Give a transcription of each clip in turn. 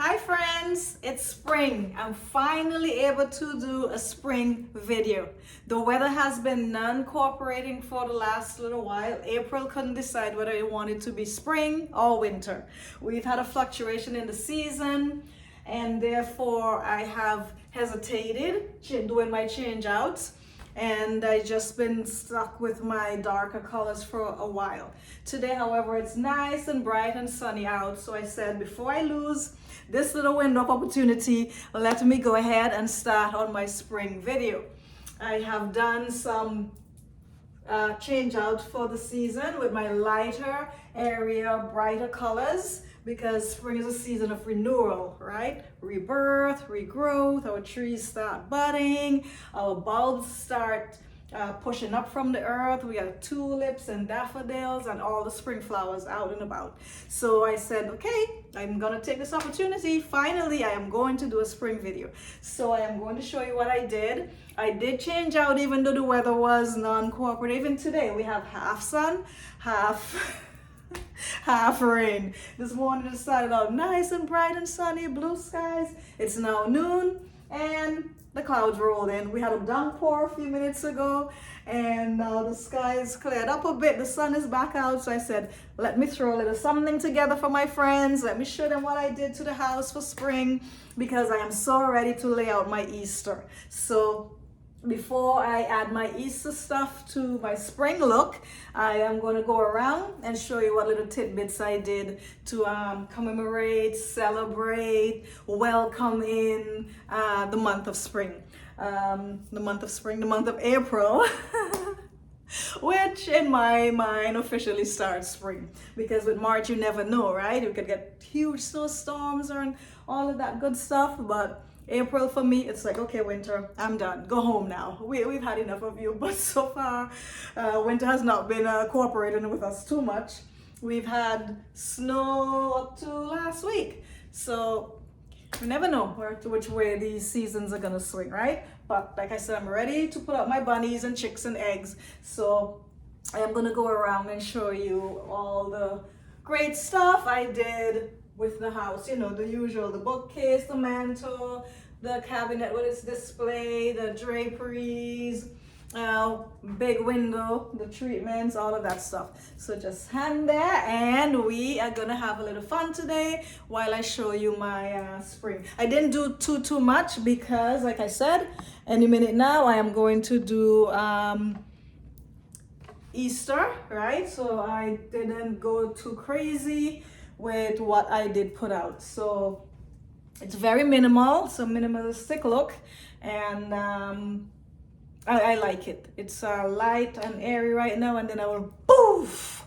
Hi friends, it's spring. I'm finally able to do a spring video. The weather has been non-cooperating for the last little while. April couldn't decide whether it wanted to be spring or winter. We've had a fluctuation in the season and therefore I have hesitated doing my change outs. And I just been stuck with my darker colors for a while. Today, however, it's nice and bright and sunny out, so I said before I lose this little window of opportunity, let me go ahead and start on my spring video. I have done some change out for the season with my lighter area, brighter colors, because spring is a season of renewal, right? Rebirth, regrowth, our trees start budding, our bulbs start pushing up from the earth. We got tulips and daffodils and all the spring flowers out and about. So I said, okay, I'm gonna take this opportunity. Finally, I am going to do a spring video. So I am going to show you what I did. I did change out even though the weather was non-cooperative. Even today, we have half sun, half rain. This morning it started out nice and bright and sunny, blue skies. It's now noon and the clouds rolled in. We had a downpour a few minutes ago and now the skies cleared up a bit. The sun is back out, so I said, let me throw a little something together for my friends. Let me show them what I did to the house for spring, because I am so ready to lay out my Easter. So before I add my Easter stuff to my spring look, I am going to go around and show you what little tidbits I did to commemorate, celebrate, welcome in the month of spring. The month of April, which in my mind officially starts spring. Because with March, you never know, right? You could get huge snowstorms and all of that good stuff, but April for me, it's like, okay, winter, I'm done. Go home now. We've had enough of you, but so far, winter has not been cooperating with us too much. We've had snow up to last week. So we never know which way these seasons are gonna swing, right? But like I said, I'm ready to put up my bunnies and chicks and eggs. So I am gonna go around and show you all the great stuff I did with the house, you know, the usual, the bookcase, the mantle, the cabinet with its display, the draperies, big window, the treatments, all of that stuff. So just hang there and we are gonna have a little fun today while I show you my spring. I didn't do too much because, like I said, any minute now I am going to do Easter, right? So I didn't go too crazy with what I did put out. So it's very minimal, so minimalistic look, and I like it. It's light and airy right now, and then I will poof,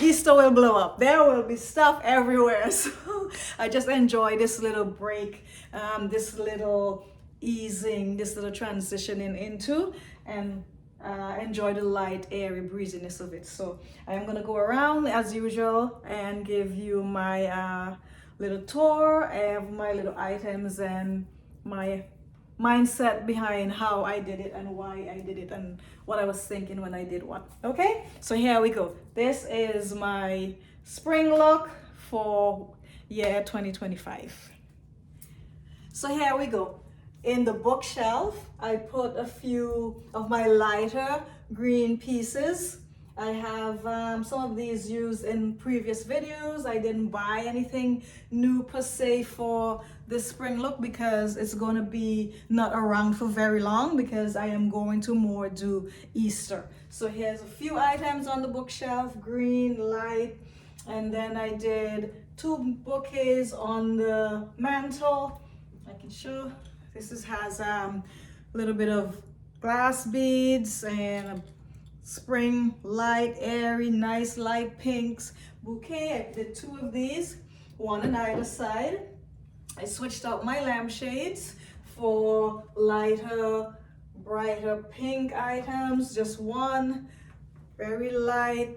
Easter will blow up. There will be stuff everywhere. So I just enjoy this little break, this little easing, this little transitioning into, and enjoy the light, airy breeziness of it. So I am gonna go around as usual and give you my little tour of my little items and my mindset behind how I did it and why I did it and what I was thinking when I did what. Okay, so here we go. This is my spring look for year 2025. So here we go. In the bookshelf, I put a few of my lighter green pieces. I have some of these used in previous videos. I didn't buy anything new per se for this spring look because it's going to be not around for very long because I am going to more do Easter. So here's a few items on the bookshelf, green, light, and then I did 2 bouquets on the mantle. I can show. This has a little bit of glass beads and a spring light, airy, nice light pinks bouquet. I did 2 of these, one on either side. I switched out my lampshades for lighter, brighter pink items. Just one, very light,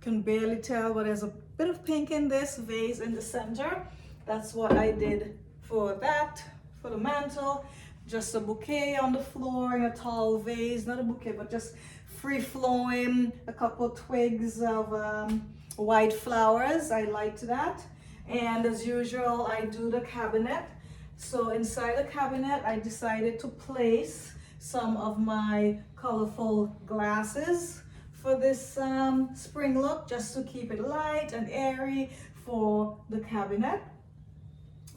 can barely tell, but there's a bit of pink in this vase in the center. That's what I did for that. For the mantle, just a bouquet on the floor in a tall vase, not a bouquet, but just free flowing, a couple twigs of white flowers. I liked that. And as usual, I do the cabinet. So inside the cabinet, I decided to place some of my colorful glasses for this spring look, just to keep it light and airy for the cabinet.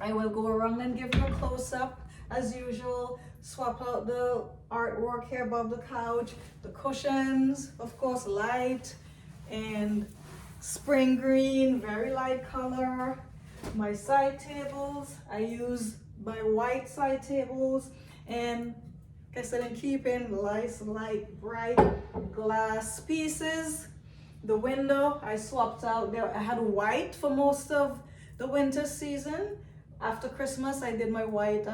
I will go around and give you a close-up as usual. Swap out the artwork here above the couch, the cushions, of course, light and spring green, very light color. My side tables, I use my white side tables, and like I said, I'm keeping nice, light, bright glass pieces. The window, I swapped out there. I had white for most of the winter season. After Christmas, I did my white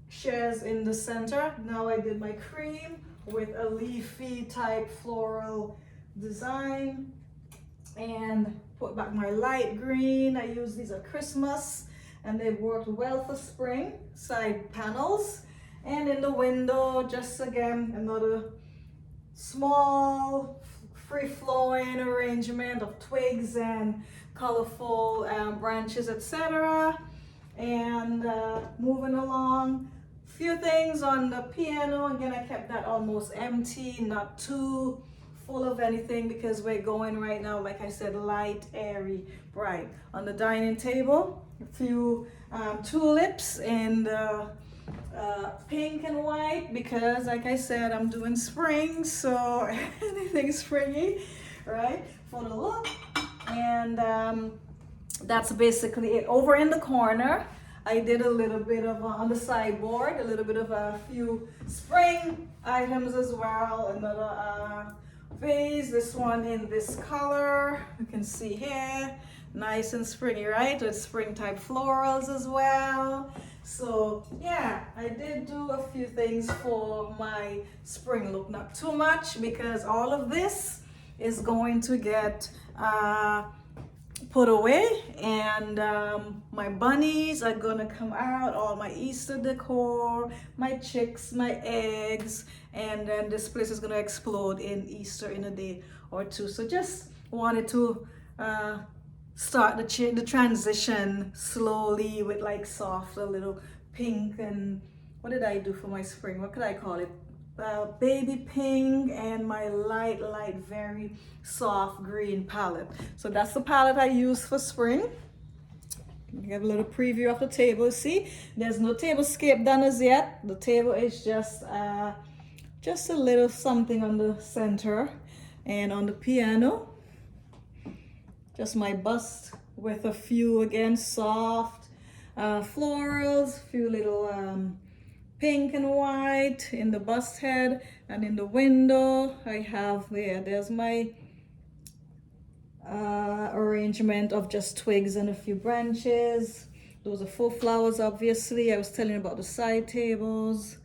shares in the center. Now I did my cream with a leafy type floral design, and put back my light green. I use these at Christmas and they've worked well for spring. Side panels, and in the window, just again another small free-flowing arrangement of twigs and colorful branches, etc. And moving along, few things on the piano. Again, I kept that almost empty, not too full of anything, because we're going right now, like I said, light, airy, bright. On the dining table, a few tulips and pink and white, because like I said, I'm doing spring, so anything springy, right, for the look. And that's basically it. Over in the corner, I did a little bit of on the sideboard, a little bit of a few spring items as well. Another vase, this one in this color, you can see here, nice and springy, right, with spring type florals as well. So yeah, I did do a few things for my spring look, not too much, because all of this is going to get put away, and my bunnies are gonna come out, all my Easter decor, my chicks, my eggs, and then this place is gonna explode in Easter in a day or two. So just wanted to start the transition slowly with like soft, a little pink, and what did I do for my spring? What could I call it? Baby pink, and my light, very soft green palette. So that's the palette I use for spring. Give a little preview of the table. See, there's no tablescape done as yet. The table is just a little something on the center, and on the piano, just my bust with a few, again, soft florals, few little pink and white in the bust head. And in the window, I have there's my arrangement of just twigs and a few branches. Those are full flowers, obviously. I was telling you about the side tables.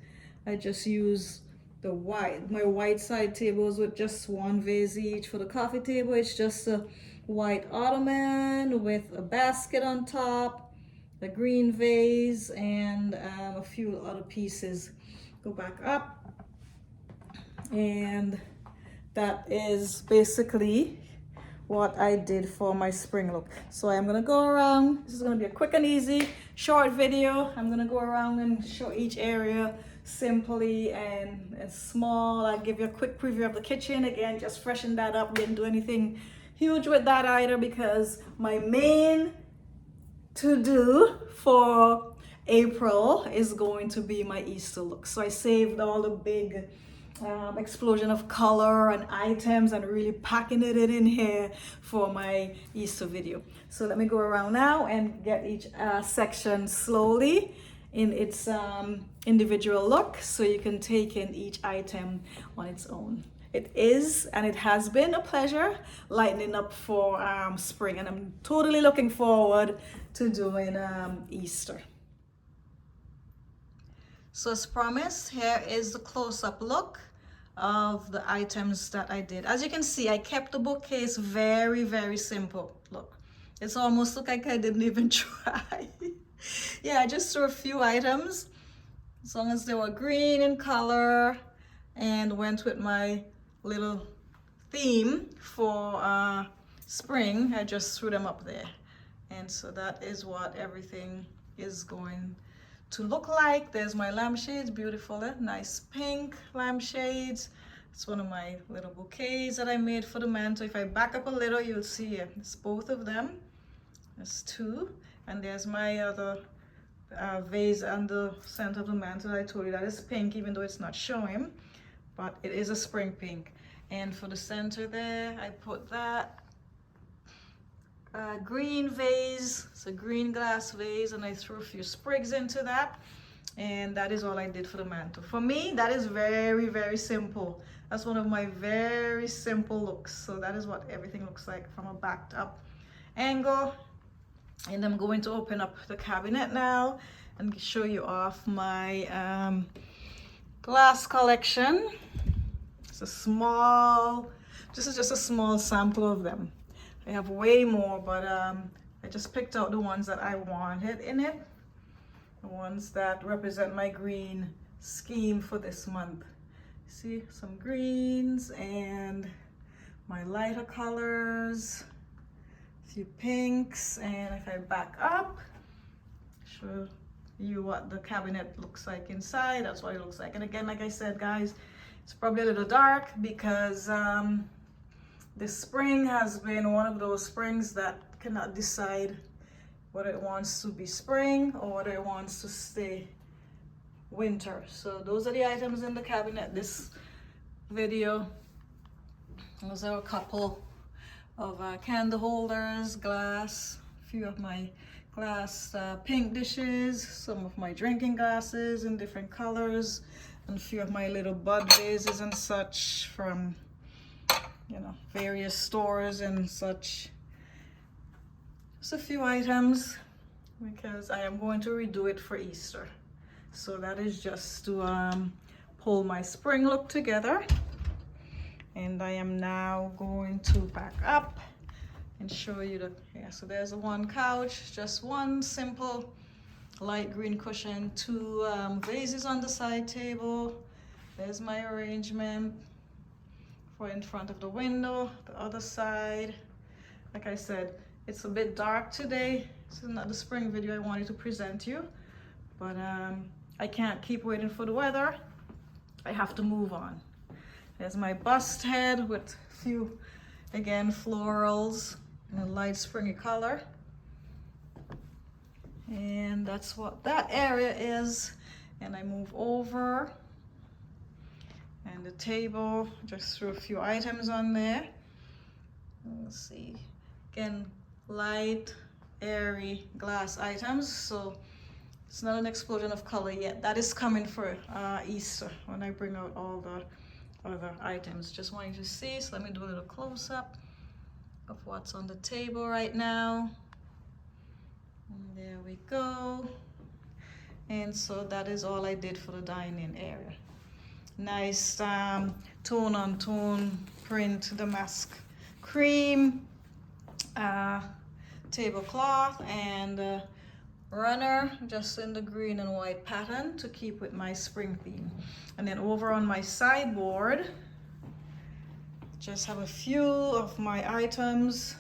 I just use my white side tables with just one vase each. For the coffee table, it's just a white ottoman with a basket on top, the green vase, and a few other pieces. Go back up, and that is basically what I did for my spring look. So I'm gonna go around. This is gonna be a quick and easy short video. I'm gonna go around and show each area simply and small. I'll give you a quick preview of the kitchen. Again, just freshen that up. Didn't do anything huge with that either, because my main to do for April is going to be my Easter look. So I saved all the big explosion of color and items and really packing it in here for my Easter video. So let me go around now and get each section slowly in its individual look, so you can take in each item on its own. It is, and it has been, a pleasure lightening up for spring, and I'm totally looking forward to doing Easter. So as promised, here is the close-up look of the items that I did. As you can see, I kept the bookcase very, very simple. Look, it's almost look like I didn't even try. Yeah, I just threw a few items, as long as they were green in color, and went with my little theme for spring. I just threw them up there. And so that is what everything is going to look like. There's my lampshades, beautiful, nice pink lampshades. It's one of my little bouquets that I made for the mantle. If I back up a little, you'll see it. It's both of them. There's two. And there's my other vase on the center of the mantle. I told you that is pink, even though it's not showing, but it is a spring pink. And for the center there, I put that green vase. It's a green glass vase, and I threw a few sprigs into that. And that is all I did for the mantle. For me, that is very, very simple. That's one of my very simple looks. So that is what everything looks like from a backed up angle. And I'm going to open up the cabinet now and show you off my glass collection. It's a small, this is just a small sample of them. I have way more, but I just picked out the ones that I wanted in it. The ones that represent my green scheme for this month. See, some greens and my lighter colors, a few pinks, and if I back up, show you what the cabinet looks like inside. That's what it looks like. And again, like I said, guys, it's probably a little dark because this spring has been one of those springs that cannot decide whether it wants to be spring or whether it wants to stay winter. So those are the items in the cabinet this video. Those are a couple of candle holders, glass, a few of my glass pink dishes, some of my drinking glasses in different colors, and a few of my little bud vases and such from, you know, various stores and such. Just a few items because I am going to redo it for Easter. So that is just to pull my spring look together. And I am now going to back up and show you the, yeah, so there's one couch, just one simple light green cushion, two vases on the side table. There's my arrangement for in front of the window, the other side. Like I said, it's a bit dark today. This is not the spring video I wanted to present you, but I can't keep waiting for the weather. I have to move on. There's my bust head with a few, again, florals in a light springy color. And that's what that area is. And I move over, and the table, just threw a few items on there. Let's see, again, light, airy glass items. So it's not an explosion of color yet. That is coming for Easter when I bring out all the other items. Just wanting to see, so let me do a little close-up of what's on the table right now. And there we go. And so that is all I did for the dining area. Nice tone-on-tone print damask cream tablecloth, and runner just in the green and white pattern to keep with my spring theme. And then over on my sideboard, just have a few of my items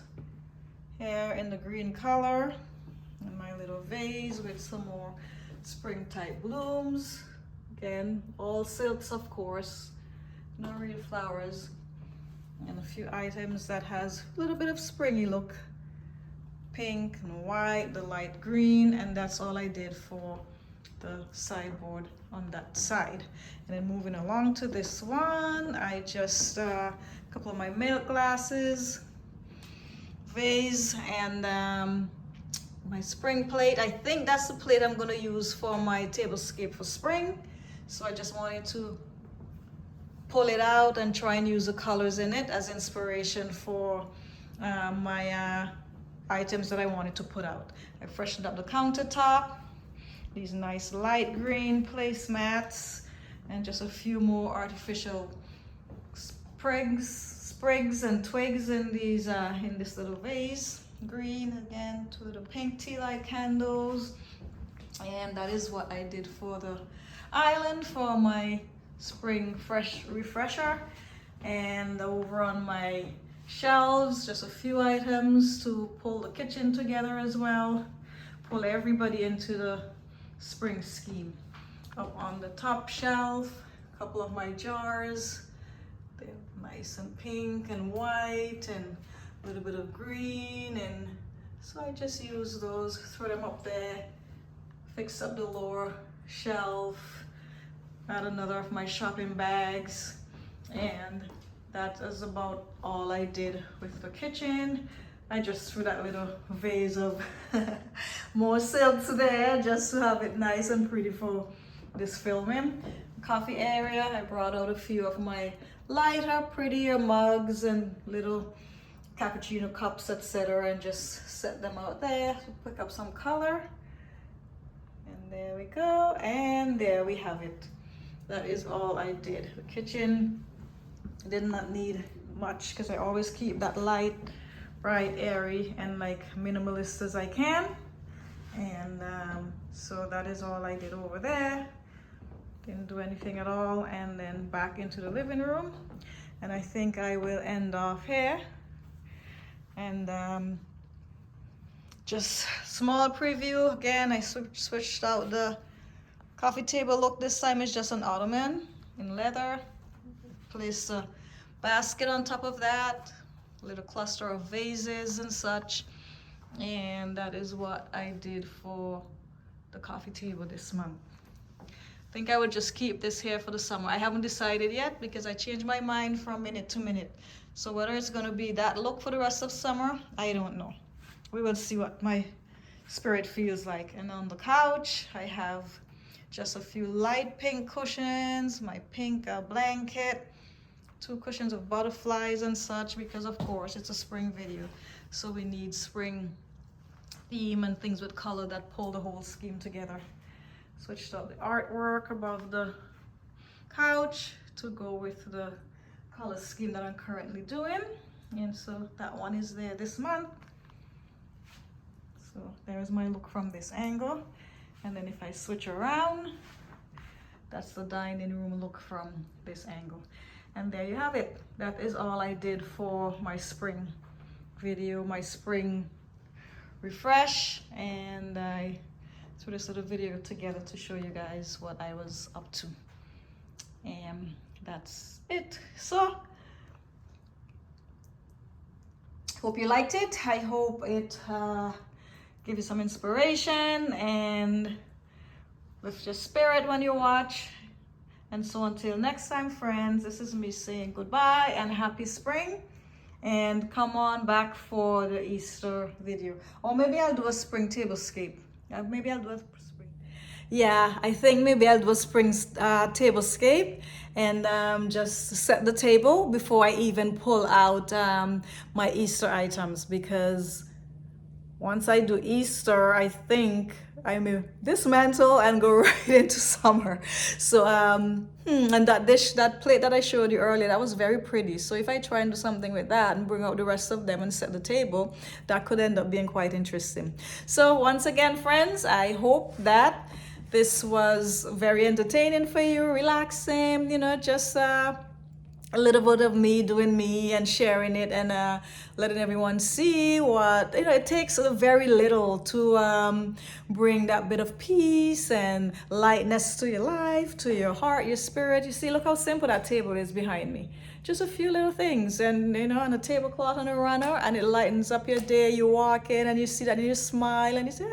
here in the green color, and my little vase with some more spring type blooms. Again, all silks, of course, no real flowers, and a few items that has a little bit of springy look. Pink and white, the light green, and that's all I did for the sideboard on that side. And then moving along to this one, I just a couple of my milk glasses, vase, and my spring plate. I think that's the plate I'm going to use for my tablescape for spring. So I just wanted to pull it out and try and use the colors in it as inspiration for my items that I wanted to put out. I freshened up the countertop, these nice light green placemats, and just a few more artificial sprigs and twigs in these in this little vase. Green again, two little pink tea light candles, and that is what I did for the island for my spring fresh refresher. And over on my shelves, just a few items to pull the kitchen together as well, pull everybody into the spring scheme. Up on the top shelf, a couple of my jars. They're nice and pink and white and a little bit of green, and so I just use those, throw them up there, fix up the lower shelf, add another of my shopping bags, and that is about all I did with the kitchen. I just threw that little vase of more silks there just to have it nice and pretty for this filming. Coffee area, I brought out a few of my lighter, prettier mugs and little cappuccino cups, etc., and just set them out there to pick up some color. And there we go, and there we have it. That is all I did. The kitchen did not need much because I always keep that light, bright, airy, and like minimalist as I can. And so that is all I did over there. Didn't do anything at all. And then back into the living room, and I think I will end off here. And just small preview again. I switched out the coffee table look. This time it's just an ottoman in leather. Placed a basket on top of that, a little cluster of vases and such. And that is what I did for the coffee table this month. I think I would just keep this here for the summer. I haven't decided yet because I change my mind from minute to minute. So whether it's going to be that look for the rest of summer, I don't know. We will see what my spirit feels like. And on the couch, I have just a few light pink cushions, my pink blanket, 2 cushions of butterflies and such, because of course it's a spring video. So we need spring theme and things with color that pull the whole scheme together. Switched out the artwork above the couch to go with the color scheme that I'm currently doing. And so that one is there this month. So there's my look from this angle. And then if I switch around, that's the dining room look from this angle. And there you have it. That is all I did for my spring video, my spring refresh. And I threw this little video together to show you guys what I was up to. And that's it. So hope you liked it. I hope it give you some inspiration and lift your spirit when you watch. And so until next time, friends, this is me saying goodbye and happy spring. And come on back for the Easter video. Or maybe I'll do a spring tablescape. Maybe I'll do a spring. Yeah, I think maybe I'll do a spring tablescape and just set the table before I even pull out my Easter items, because once I do Easter, I think I may dismantle and go right into summer. So and that plate that I showed you earlier, that was very pretty. So if I try and do something with that and bring out the rest of them and set the table, that could end up being quite interesting. So once again, friends, I hope that this was very entertaining for you, relaxing, you know, just a little bit of me doing me and sharing it and letting everyone see what, you know, it takes very little to bring that bit of peace and lightness to your life, to your heart, your spirit. You see, look how simple that table is behind me. Just a few little things, and you know, and a tablecloth and a runner, and it lightens up your day. You walk in and you see that and you smile and you say,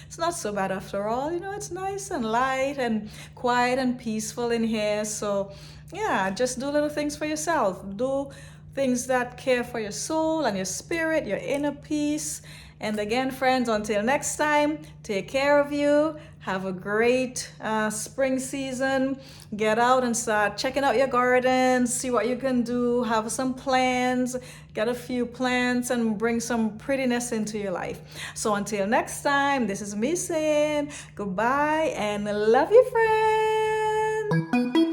it's not so bad after all. You know, it's nice and light and quiet and peaceful in here. So yeah, just do little things for yourself. Do things that care for your soul and your spirit, your inner peace. And again, friends, until next time, take care of you. Have a great spring season. Get out and start checking out your gardens, see what you can do, have some plans, get a few plants and bring some prettiness into your life. So until next time, this is me saying goodbye and love you, friends.